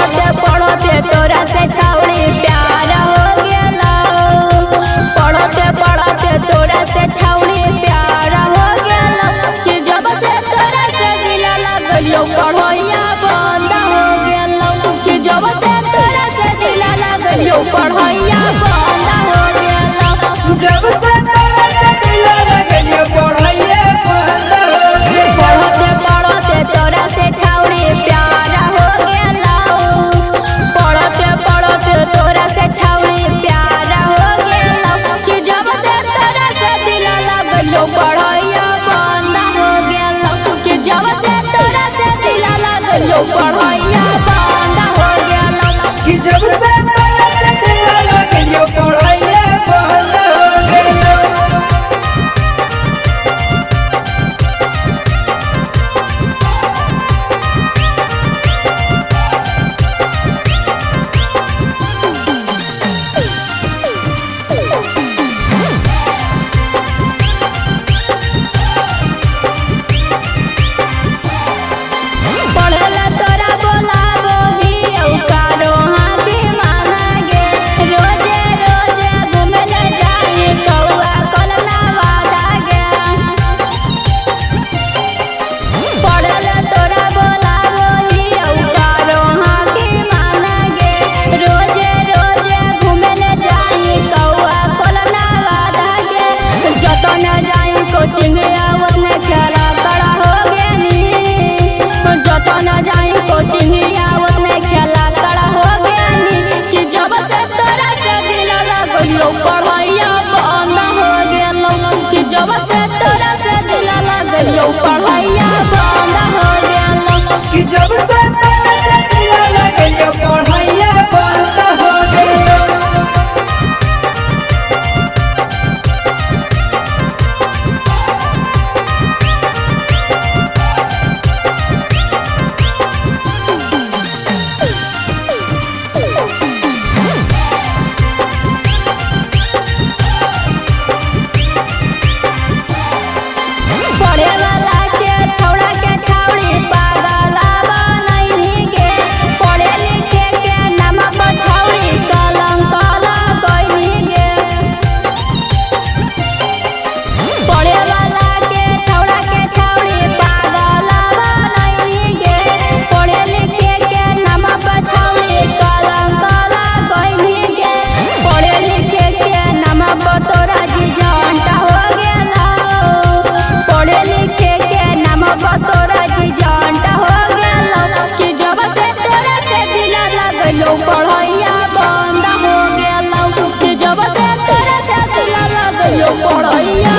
पढ़ते पढ़ते तोरा से छौड़ी प्यार हो गेलो, पढ़ते पढ़ते तोरा से छौड़ी प्यार हो गेलो, कि जब से तोरा से दिल लगलो पढ़ैया बंद हो गेलो, कि जब से तोरा से दिल लगलो पढ़ैया बंद हो गेलो, जब से तोरा से दिल लगलो पढ़ैया बंद हो गेलो। पढ़ते पढ़ते तोरा से छौड़ी प्यार हो गेलो, पढ़ते पढ़ते तोरा से छौड़ी प्यार हो गेलो, कि जब से तोरा से दिल लगलो पढ़ैया बंद हो गेलो, कि जब से तोरा से दिल लगलो पढ़ैया बंद हो गेलो, कि जब से तोरा से दिल लगलो पढ़ैया बंद हो गेलो। पढ़ला तोरा बोलाबो ही औकारो हाथी मांगे, रोजे रोजे घूमले जाई कौआ कलना वादा गे। पढ़ला तोरा बोलाबो ही औकारो हाथी मांगे, रोजे रोजे घूमले जाई कौआ कलना वादा गे। जतन जाई कोचिंग आवत ने खेला कड़ा हो गेनी, जतन जाई कोचिंग आवत ने खेला कड़ा हो गेनी, कि जब से तोरा से दिल लगलो पढ़ैया बंद हो गेलो, कि जब से तोरा से दिल लगलो पढ़ैया बंद हो गेलो, कि जब से तोरा से दिल लगलो पढ़ैया बंद हो गेलो। पढ़े वाला के छौड़ा के छौड़ी पागल बनैली गे, पढ़े लिखे के नाम पर छौड़ी कलंक लगैली गे। पढ़े वाला के छौड़ा के छौड़ी पागल बनैली गे, पढ़े लिखे के नाम पर छौड़ी कलंक लगैली गे। पढ़े लिखे के नाम पर तोरा जिजंट हो गेलो, पढ़े लिखे के नाम पर तोरा जिजंट हो गेलो, कि जब से तोरा से दिल लगलो पढ़ैया बंद हो गेलो, कि जब से तोरा से दिल लगलो पढ़ैया